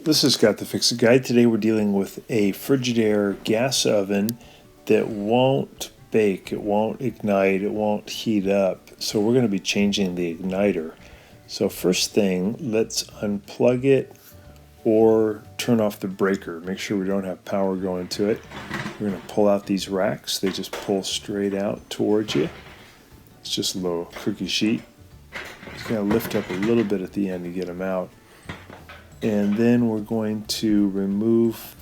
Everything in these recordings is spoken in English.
This is Scott the Fix It Guide. Today we're dealing with a Fridgidaire gas oven that won't bake, it won't ignite, it won't heat up. So we're going to be changing the igniter. So first thing, let's unplug it or turn off the breaker. Make sure we don't have power going to it. We're going to pull out these racks. They just pull straight out towards you. It's just a little cookie sheet. Just going to lift up a little bit at the end to get them out. And then we're going to remove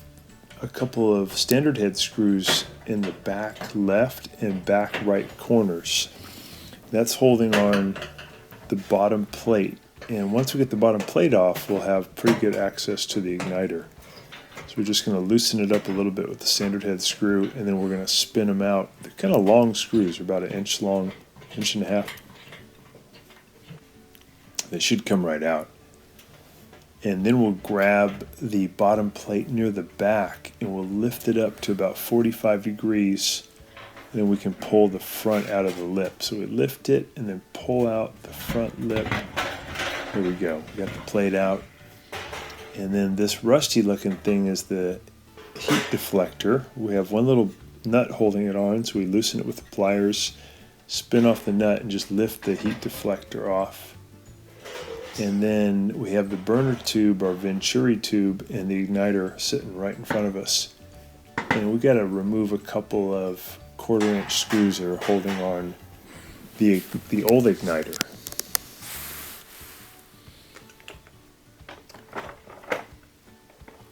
a couple of standard head screws in the back left and back right corners. That's holding on the bottom plate. And once we get the bottom plate off, we'll have pretty good access to the igniter. So we're just going to loosen it up a little bit with the standard head screw, and then we're going to spin them out. They're kind of long screws, they're about an inch long, inch and a half. They should come right out. And then we'll grab the bottom plate near the back and we'll lift it up to about 45 degrees, and then we can pull the front out of the lip. So we lift it and then pull out the front lip. There we go. We got the plate out. And then this rusty looking thing is the heat deflector. We have one little nut holding it on, so we loosen it with the pliers, spin off the nut, and just lift the heat deflector off. And then we have the burner tube, our Venturi tube, and the igniter sitting right in front of us. And we got to remove a couple of 1/4 inch screws that are holding on the old igniter.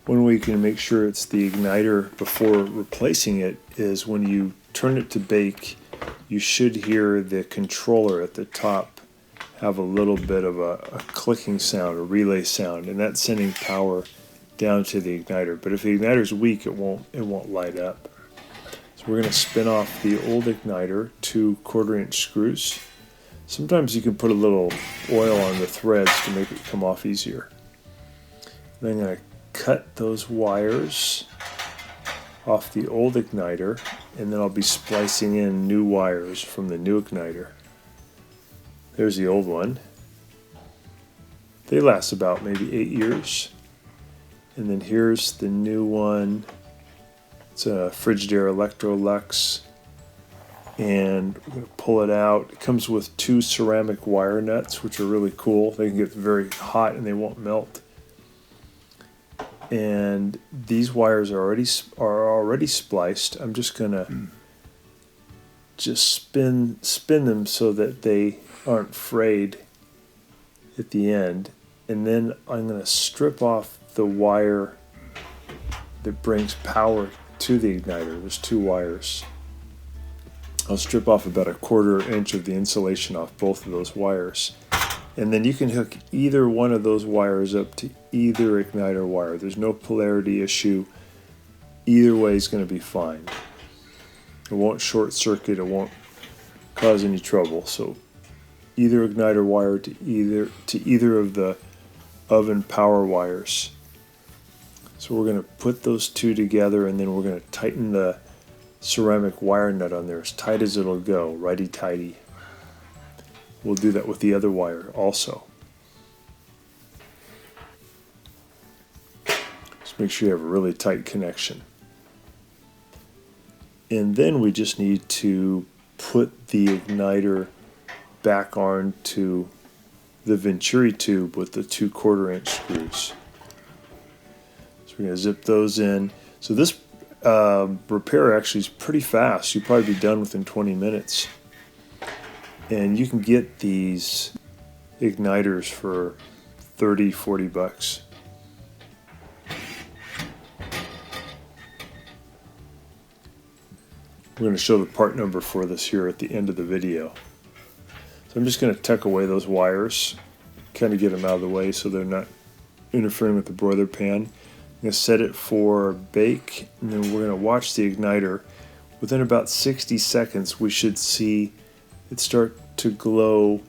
One way you can make sure it's the igniter before replacing it is when you turn it to bake, you should hear the controller at the top have a little bit of a clicking sound, a relay sound, and that's sending power down to the igniter. But if the igniter is weak, it won't light up. So we're going to spin off the old igniter, 2 1/4 inch screws. Sometimes you can put a little oil on the threads to make it come off easier. Then I'm going to cut those wires off the old igniter, and then I'll be splicing in new wires from the new igniter. There's the old one. They last about maybe 8 years. And then here's the new one. It's a Fridgidaire Electrolux. And we're going to pull it out. It comes with 2 ceramic wire nuts, which are really cool. They can get very hot and they won't melt. And these wires are already spliced. I'm just going to spin them so that they aren't frayed at the end. And then I'm going to strip off the wire that brings power to the igniter. There's 2 wires. I'll strip off about a 1/4 inch of the insulation off both of those wires. And then you can hook either one of those wires up to either igniter wire. There's no polarity issue. Either way is going to be fine. It won't short circuit, it won't cause any trouble. So either igniter wire to either of the oven power wires. So we're going to put those 2 together, and then we're going to tighten the ceramic wire nut on there as tight as it'll go, righty-tighty. We'll do that with the other wire also. Just make sure you have a really tight connection. And then we just need to put the igniter back onto the Venturi tube with the 2 1/4 inch screws. So we're going to zip those in. So this repair actually is pretty fast. You'll probably be done within 20 minutes. And you can get these igniters for $30, $40. We're going to show the part number for this here at the end of the video. So I'm just going to tuck away those wires, kind of get them out of the way so they're not interfering with the broiler pan. I'm going to set it for bake, and then we're going to watch the igniter. Within about 60 seconds, we should see it start to glow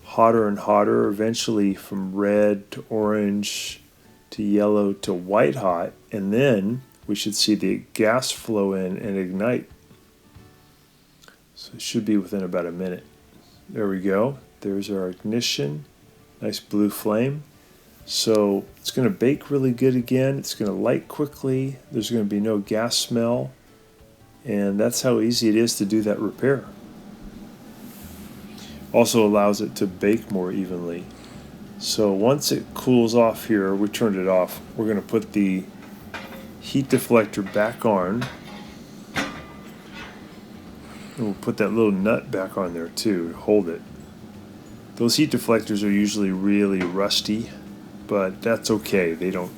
hotter and hotter, eventually from red to orange to yellow to white hot, and then we should see the gas flow in and ignite. So it should be within about a minute. There we go. There's our ignition. Nice blue flame. So it's going to bake really good again. It's going to light quickly. There's going to be no gas smell. And that's how easy it is to do that repair. Also allows it to bake more evenly. So once it cools off here, we turned it off. We're going to put the heat deflector back on. And we'll put that little nut back on there too to hold it. Those heat deflectors are usually really rusty, but that's okay. They don't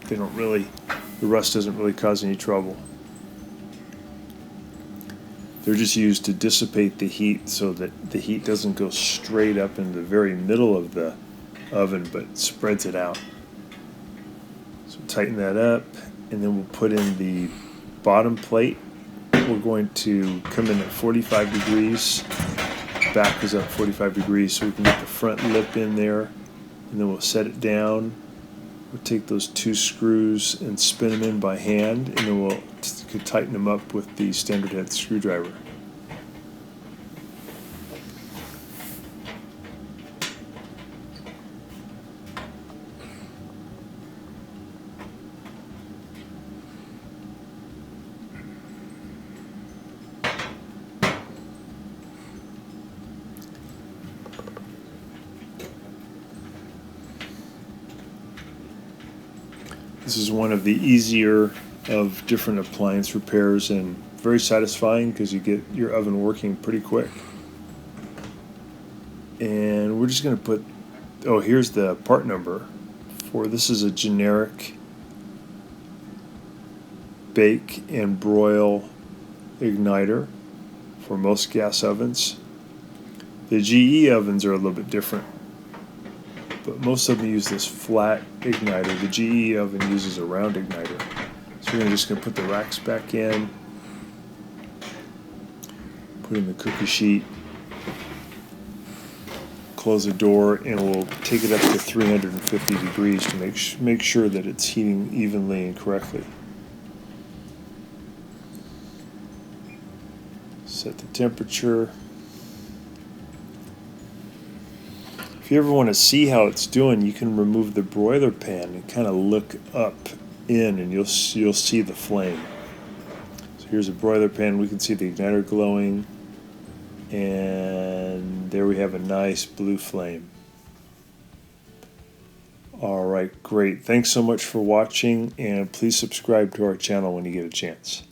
really, the rust doesn't really cause any trouble. They're just used to dissipate the heat so that the heat doesn't go straight up in the very middle of the oven, but spreads it out. So tighten that up, and then we'll put in the bottom plate. We're going to come in at 45 degrees. Back is up 45 degrees so we can get the front lip in there, and then we'll set it down. We'll take those 2 screws and spin them in by hand, and then we'll tighten them up with the standard head screwdriver. This is one of the easier of different appliance repairs and very satisfying because you get your oven working pretty quick. And we're just going to put, oh, here's the part number for this. Is a generic bake and broil igniter for most gas ovens. The GE ovens are a little bit different, but most of them use this flat igniter. The GE oven uses a round igniter. So we're just going to put the racks back in, put in the cookie sheet, close the door, and we'll take it up to 350 degrees to make sure that it's heating evenly and correctly. Set the temperature. If you ever want to see how it's doing, you can remove the broiler pan and kind of look up in, and you'll see the flame. So here's a broiler pan. We can see the igniter glowing, and there we have a nice blue flame. All right, great. Thanks so much for watching, and please subscribe to our channel when you get a chance.